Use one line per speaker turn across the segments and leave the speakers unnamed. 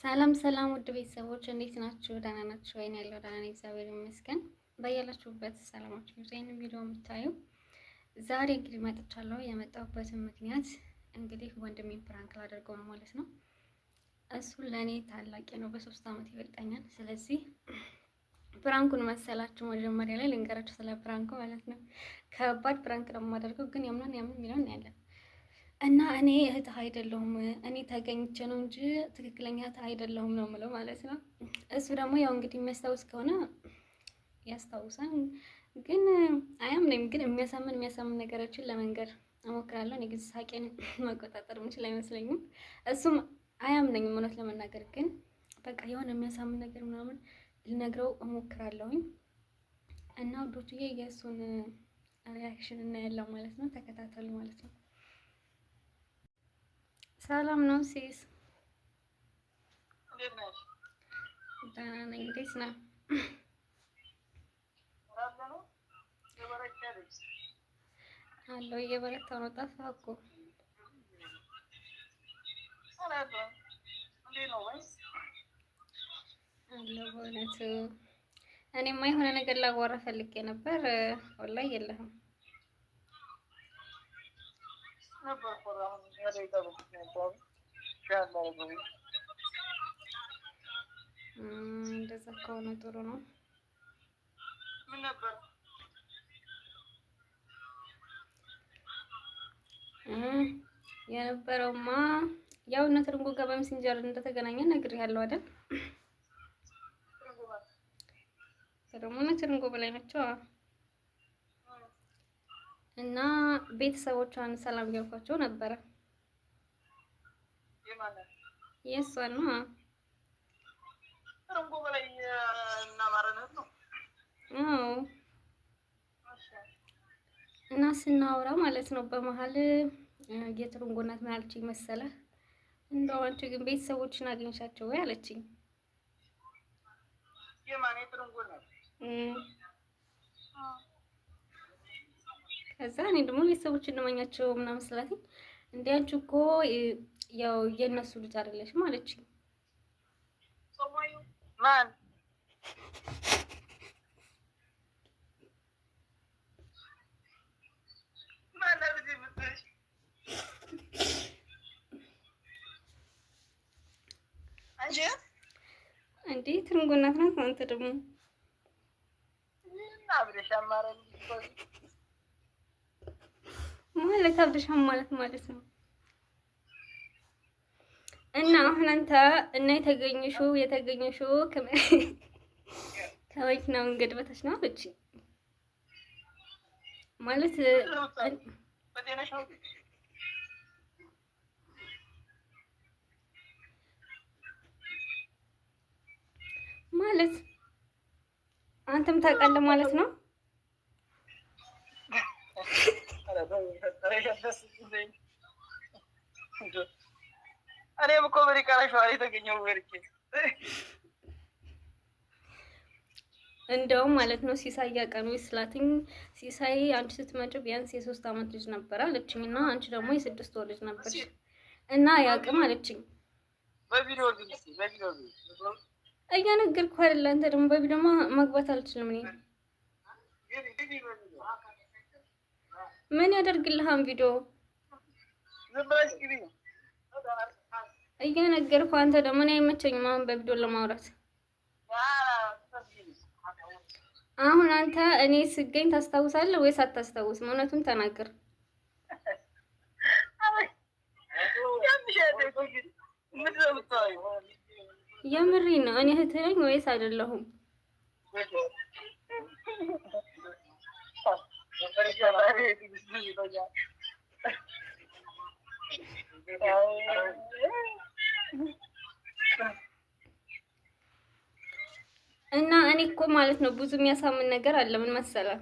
ሰላም ሰላም ውድ ቤተሰቦች እንዴት ናችሁ? ደህና ናችሁ ወይ? ያለው ደህና ነኝ፣ እግዚአብሔር ይመስገን። በያላችሁበት ሰላማችሁ ይብዛ። ይሄን ቪዲዮ የምታዩ ዛሬ እንግዲህ መጥቻለሁ። የመጣሁበትን ምክንያት እንግዲህ ወንድሜን ፕራንክ ላደርገው ነው ማለት ነው። እሱ ለእኔ ታላቄ ነው፣ በ3 ዓመት ይበልጠኛል። ስለዚህ ፕራንኩን መሰላችሁ መጀመሪያ ላይ ልንገራችሁ ስለ ፕራንኩ ማለት ነው። ከባድ ፕራንክ ነው የማደርገው፣ ግን ያምናን የሚለውን ያለን እና እኔ እህትህ አይደለሁም፣ እኔ ተገኝቼ ነው እንጂ ትክክለኛ እህትህ አይደለሁም ነው የምለው ማለት ነው። እሱ ደግሞ ያው እንግዲህ የሚያስታውስ ከሆነ ያስታውሳል፣ ግን አያምነኝም። ግን የሚያሳምን ነገሮችን ለመንገር እሞክራለሁ። እኔ ግን ሳቄን መቆጣጠር የምችል አይመስለኝም። እሱም አያምነኝም እውነት ለመናገር ግን በቃ የሆነ የሚያሳምን ነገር ምናምን ልነግረው እሞክራለሁኝ። እና ውዶችዬ የእሱን ሪያክሽን እናያለን ማለት ነው። ተከታተሉ ማለት ነው። ሰላም ነው ሲስ? ደህና ነኝ። እንዴት ነህ? አለሁ እየበረታሁ ነው። ጠፋህ እኮ። አለሁ በእውነቱ። እኔማ የሆነ ነገር ላዋራ ፈልጌ ነበር። ወላሂ የለህም። እንደዛ ከሆነ ጥሩ ነው። ምን ነበር የነበረውማ? ያው እነ ትርንጎ ጋር በሜሴንጀር እንደተገናኘ ነግሬሃለሁ አይደል? ትርንጎ በላይ ናቸው እና ቤተሰቦቿን ሰላም እያልኳቸው ነበረ። የእሷን ነው ትርንጎ በላይ እና ማረነት ነው። እና ስናወራ ማለት ነው በመሀል የትርንጎ እናት ምን አለችኝ መሰለህ? እንደው አንቺ ግን ቤተሰቦችን አግኝሻቸው ወይ አለችኝ። የማን የትርንጎ እናት? ከዛ እኔ ደግሞ ቤተሰቦችን እንመኛቸው ምናምን ስላትኝ እንደ አንቺ እኮ ያው የእነሱ ልጅ አይደለሽም አለችኝ። ማን እንዴ? ትርንጎ እናት ናት። አንተ ደግሞ ማለት አብደሻም ማለት ነው። እና አሁን አንተ እና የተገኘሽው ከመኪና መንገድ በታች ነው አለች ማለት ማለት አንተም ታውቃለህ ማለት ነው። እኔም እኮ በሪቃራሽ የተገኘው ወርቄ እንደውም ማለት ነው ሲሳይ ያቀኑ ስላትኝ ሲሳይ አንቺ ስትመጪ ቢያንስ የ3 ዓመት ልጅ ነበር አለችኝ እና አንቺ ደግሞ የ6 ወር ልጅ ነበርሽ እና ያቅም አለችኝ። በቪዲዮ እየነገርኩ አይደል? አንተ ደግሞ በቪዲዮ መግባት አልችልም እኔ። ምን ያደርግልሃን ቪዲዮ እየነገርኩ አንተ ደግሞ እኔ አይመቸኝም አሁን በቪዲዮ ለማውራት። አሁን አንተ እኔ ስገኝ ታስታውሳለህ ወይስ አታስታውስም? እውነቱን ተናገር። የምሬን ነው። እኔ እህትህ ነኝ ወይስ አይደለሁም? እና እኔ እኮ ማለት ነው ብዙ የሚያሳምን ነገር አለ። ምን መሰለህ?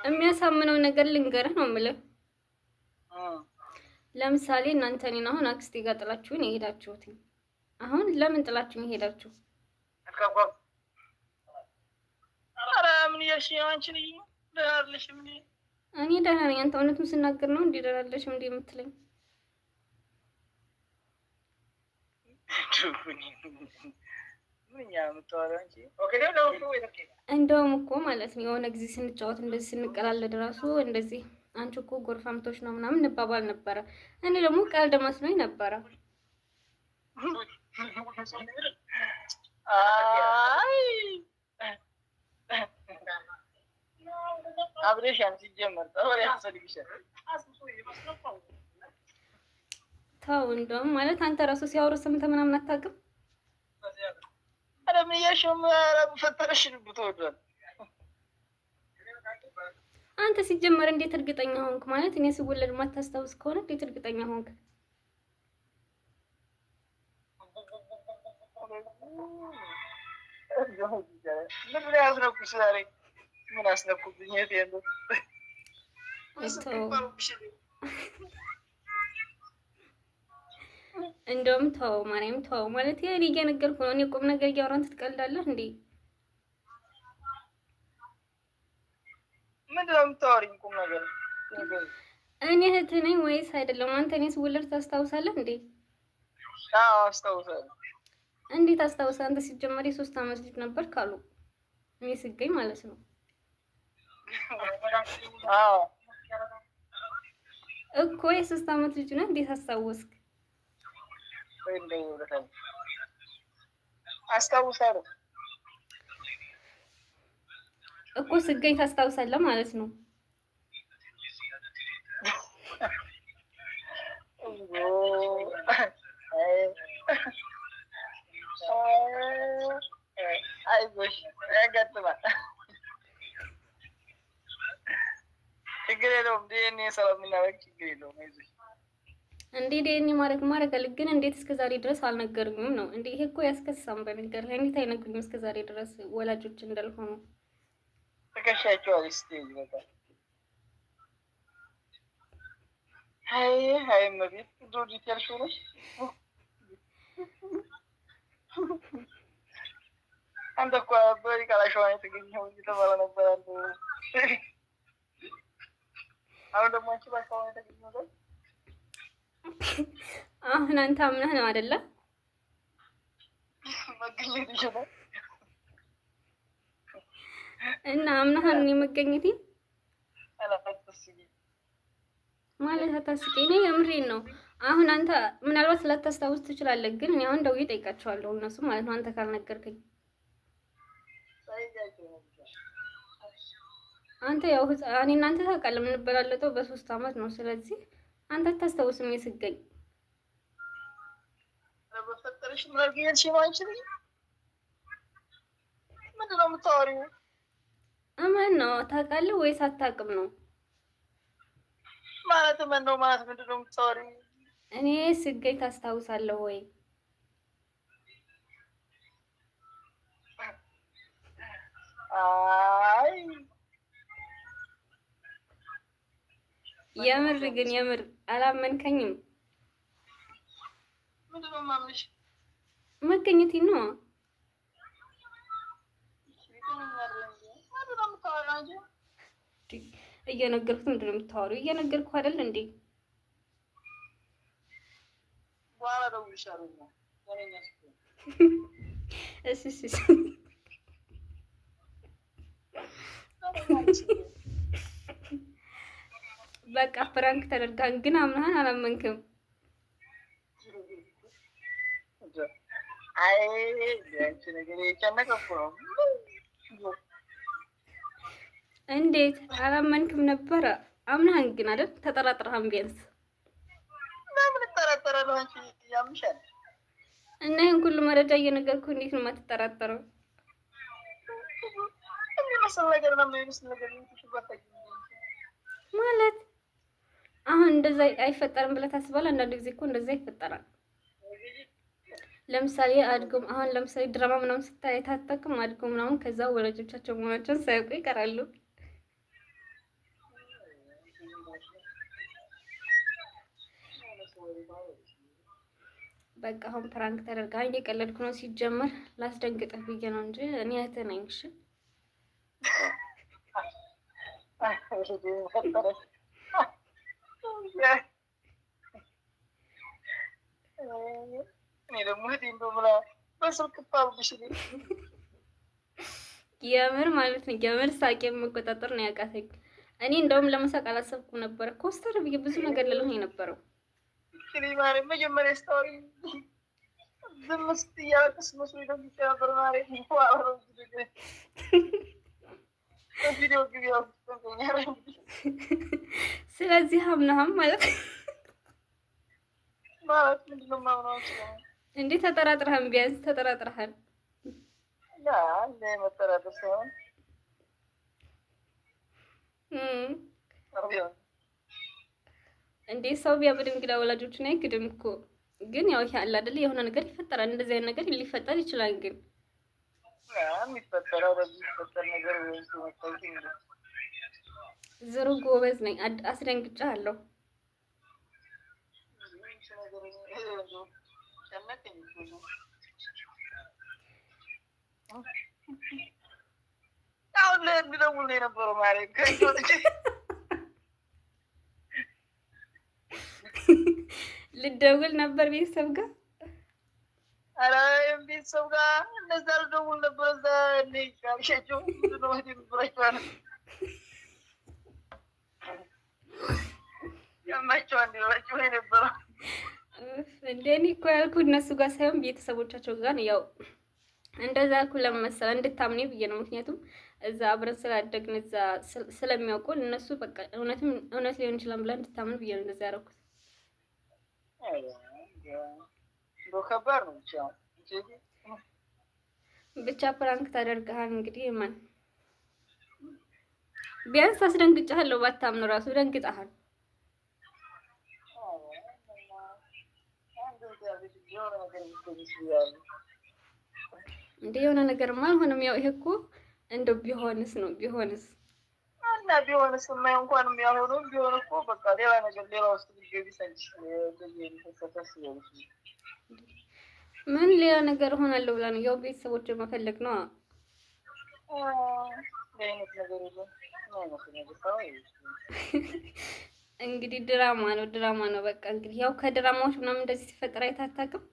የሚያሳምነው ነገር ልንገርህ ነው የምልህ። ለምሳሌ እናንተ እኔን አሁን አክስቴ ጋር ጥላችሁኝ የሄዳችሁት፣ አሁን ለምን ጥላችሁኝ የሄዳችሁ? ኧረ ምን እያልሽ ነው አንቺ? ልጅ እኔ ደህና ነኝ። አንተ እውነቱን ስናገር ነው እንዴ ደህና አይደለሽም እንዴ የምትለኝ? እንደውም እኮ ማለት ነው የሆነ ጊዜ ስንጫወት እንደዚህ ስንቀላለድ ራሱ እንደዚህ አንቺ እኮ ጎርፋምቶች ነው ምናምን እንባባል ነበረ። እኔ ደግሞ ቀልድ መስሎኝ ነበረ።
አብሬሽ አንቺ ጀመር ታወሪ ያስፈልግሻል።
ተው እንደውም ማለት አንተ ራሱ ሲያወሩ ሰምተህ ምናምን አታውቅም?
አረ ምን እያልሽው ፈተረሽ ብትወዷል።
አንተ ሲጀመር እንዴት እርግጠኛ ሆንክ? ማለት እኔ ስወለድ ማታስታውስ ከሆነ እንዴት እርግጠኛ ሆንክ?
ምን አስነኩብኝ? የት ያለው
እንደውም ተው ማርያም ተው። ማለት እኔ እየነገርኩህ ነው። እኔ ቁም ነገር እያወራን ትቀልዳለህ እንዴ?
ምንድን ነው የምታወሪኝ? ቁም ነገር
እኔ እህትህ ነኝ ወይስ አይደለም? አንተ እኔ ስወለድ ታስታውሳለህ እንዴ?
አዎ አስታውሳለሁ።
እንዴት አስታውሳለህ? አንተ ሲጀመር የ3 ዓመት ልጅ ነበር ካሉ እኔ ስገኝ ማለት ነው።
አዎ
እኮ የ3 ዓመት ልጅ ነህ። እንዴት አስታወስክ?
አስታውሳለሁ
እኮ ስገኝ ታስታውሳለህ ማለት ነው።
አይዞሽ ያጋጥማል። ችግር የለውም። ዲኤንኤ ስለምናደርግ ችግር የለውም። አይዞሽ
እንዴ ዲኤንኤ ማድረግ አለ። ግን እንዴት እስከዛሬ ድረስ አልነገሩኝም ነው እንዴ? ይሄ እኮ ያስከሳም። በነገር እንዴት አይነግሩኝም እስከዛሬ ድረስ ወላጆች እንዳልሆኑ?
ተከሻቸዋል ስቴጅ በጣም ሀይ መቤት ዶዲት ያልሽው ነሽ። አንተ እኮ በሪቃላሸዋ የተገኘው እየተባለ ነበር። አሁን ደግሞ አንቺ ባሻዋ የተገኘው ነው።
አሁን አንተ አምነህ ነው አይደለ?
መገኘት ይችላል
እና አምነህ ነው መገኘቴ ማለት አታስቀኝ። እኔ የምሬን ነው። አሁን አንተ ምናልባት ስላታስታውስ ትችላለህ፣ ግን እኔ አሁን ደውዬ እጠይቃቸዋለሁ እነሱ ማለት ነው። አንተ ካልነገርከኝ አንተ ያው እኔ እናንተ ታውቃለህ የምንበላለጠው በ3 ዓመት ነው። ስለዚህ አንተ አታስታውስም የስገኝ
በፈጠረሽ ምራግየልሽ ነው። አንቺ ምንድን ነው የምታወሪው?
እማን ነው ታውቃለህ ወይስ አታውቅም ነው
ማለት? ምን ነው ማለት ምንድን ነው የምታወሪው?
እኔ ስገኝ ታስታውሳለህ ወይ?
አይ
የምር ግን የምር አላመንከኝም።
ምንድን ነው የማምንሽ?
መገኘቴ ነው። እየነገርኩት ምንድን ነው የምታወሪው? እየነገርኩህ አይደል እንዴ?
በኋላ እደውልልሻለሁ።
እሺ እሺ በቃ ፍራንክ ተደርጋን፣ ግን አምናህን አላመንክም።
አይ አንቺ ነገር የጨነቀኩ ነው።
እንዴት አላመንክም ነበረ? አምናህን ግን አይደል? ተጠራጥረሃን ቢያንስ
ለምን ተጠራጠራለሁ? አንቺ ያምሻል
እና ይሄን ሁሉ መረጃ እየነገርኩህ እንዴት ነው የማትጠራጠረው?
ነገር
ማለት አሁን እንደዛ አይፈጠርም ብለህ ታስባለህ? አንዳንድ ጊዜ እኮ እንደዛ ይፈጠራል። ለምሳሌ አድጎም አሁን ለምሳሌ ድራማ ምናምን ስታይ ታጠቅም አድጎም ምናምን ከዛ ወላጆቻቸው መሆናቸውን ሳያውቁ ይቀራሉ። በቃ አሁን ፕራንክ ተደርጋ እየቀለድኩ ነው። ሲጀመር ላስደንግጥህ ብዬ ነው እንጂ እኔ እህትህ ነኝ። እሺ
እኔ ደግሞ እህቴ እንደው ብላ በስልክ ታውብሽ
የምር ማለት ነው። የምር ሳቄ መቆጣጠር ነው ያቃተኝ። እኔ እንደውም ለመሳቅ አላሰብኩም ነበር። ኮስተር ብዬ ብዙ ነገር ልልህ የነበረው
ማሪ መጀመሪያ ስታወሪ ዝም ስትይ እያለቀስሽ መስሎኝ ደንግጬ ነበር ማሪ። ቪዲዮ ግቢ
ስለዚህ ሀምናሀም ማለት
ማለት ምንድን ነው የማምነው?
እንዴ ተጠራጥረሃል? ቢያንስ ተጠራጥረሃል?
ያ እንደ መጠራጠር ሳይሆን
እንዴ ሰው ቢያብድ እንግዳ ወላጆቹን አይክድም እኮ። ግን ያው ይሄ አለ አይደል የሆነ ነገር ይፈጠራል። እንደዚህ አይነት ነገር ሊፈጠር ይችላል። ግን
የሚፈጠረው በዚህ የሚፈጠር ነገር
ዝሩ ጎበዝ ነኝ። አስደንግጫለሁ።
አሁን ልደውል የነበረው ማለት
ልደውል ነበር ቤተሰብ ጋር።
ኧረ ቤተሰብ ጋር እነዛ ልደውል ነበር። እዛ ሻቸው ያማቸው አንዲላቸው የነበረው
እንደኔ እኮ ያልኩት እነሱ ጋር ሳይሆን ቤተሰቦቻቸው ጋር ነው። ያው እንደዛ እኮ ለመሰለ እንድታምኔ ብዬ ነው። ምክንያቱም እዛ አብረን ስላደግን እዛ ስለሚያውቁ እነሱ በቃ እውነት ሊሆን ይችላል ብላ እንድታምን ብዬ ነው እንደዛ ያደረኩት።
ከባድ ነው
ብቻ ፕራንክ ታደርግሃል እንግዲህ። ማን ቢያንስ አስደንግጫለሁ። ባታምኑ ራሱ ደንግጠሃል። እንደ የሆነ ነገርማ አልሆነም። ያው ይሄ እኮ እንደው ቢሆንስ ነው ቢሆንስ
እና ቢሆንስ የማይሆን እንኳን የሚያሆነው ቢሆን እኮ በቃ ሌላ ነገር ሌላ ውስጥ ሊገቢ ሰንች
ምን ሌላ ነገር ሆናለሁ ብላ ነው? ያው ቤተሰቦች መፈለግ ነው። እንግዲህ ድራማ ነው በቃ እንግዲህ ያው ከድራማዎች ምናምን እንደዚህ ሲፈጠር አይተህ አታውቅም?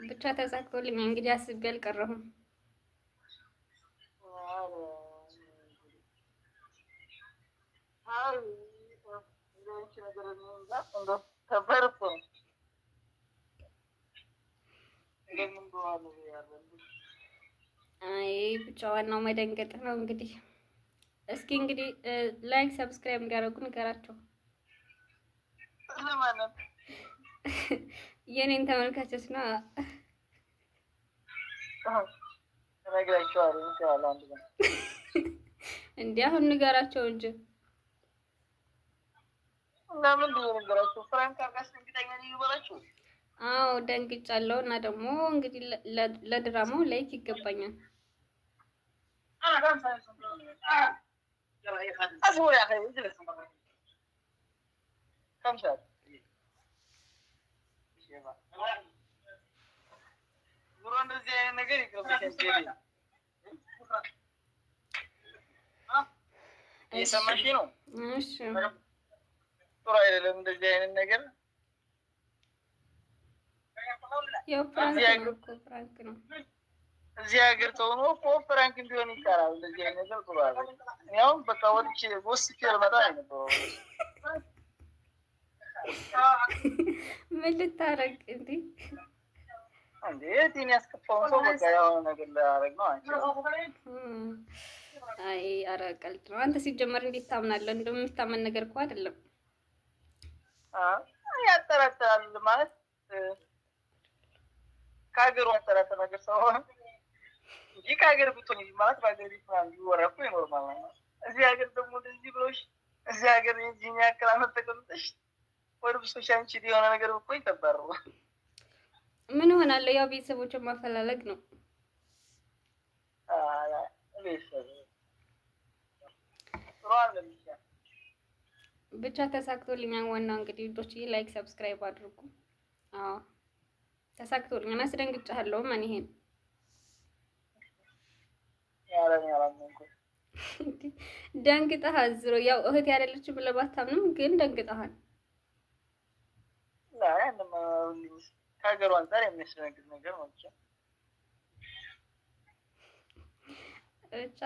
ብቻ ተሳክቶልኝ እንግዲህ አስቤ አልቀረሁም። አይ ብቻ ዋናው መደንገጥ ነው እንግዲህ። እስኪ እንግዲህ ላይክ ሰብስክራይብ እንዲያደርጉ ንገራቸው። የኔን ተመልካቾች ነው እንዴ? አሁን ንገራቸው እንጂ
ለምን ንገራቸው? ፍራንክ አርጋስ እንግዳኛ ነው ይበላችሁ።
አዎ ደንግጫለሁ። እና ደግሞ እንግዲህ ለድራማው ላይክ ይገባኛል።
የሰማሽ ነው?
እሺ
ጥሩ አይደለም እንደዚህ አይነት ነገር።
ያው ፍራንክ ነው።
እዚህ ሀገር ተሆኖ እኮ ፍራንክ ቢሆን ይቻላል። እንደዚህ አይነት ነገር ጥሩ አይደለም። ያው በቃ ወጥቼ ወስቼ ልመጣ ነው የነበረው።
ምን ልታረግ እንዴ?
ቲን ያስከፋውን ሰው በቃ የሆነ ነገር ላያረግ ነው አንቺ።
አይ ኧረ ቀልድ ነው። አንተ ሲጀመር እንዴት ታምናለህ? እንደምታመን ነገር እኮ አይደለም።
ያጠራጥራል ማለት ከሀገሩ ያጠራጥር ነገር ሰው እንጂ ከሀገር ብትሆን ማለት በሀገር ቤት ምናምን ቢወራ እኮ ይኖርማል ነው። እዚህ ሀገር ደግሞ እንደዚህ ብሎሽ እዚህ ሀገር የዚህን ያክል አመት ተቀምጠሽ ወደ ብሶሽ አንቺ የሆነ ነገር እኮ ይከባድ ነው።
ምን ሆናለሁ? ያው ቤተሰቦችን ማፈላለግ ነው። ብቻ ተሳክቶልኛል። ዋናው እንግዲህ ልጆችዬ ላይክ ሰብስክራይብ አድርጉ። አዎ ተሳክቶልኛል። አስደንግጫለሁ። ማን ይሄን
ኧረ እኔ አላመንኩም።
ደንግጠሃል። ዝሮ ያው እህት ያደለችው ብለህ ባታምንም ግን ደንግጠሃል።
ከሀገሩ አንፃር የሚያስደነግጥ ነገር ነው ብቻ
ብቻ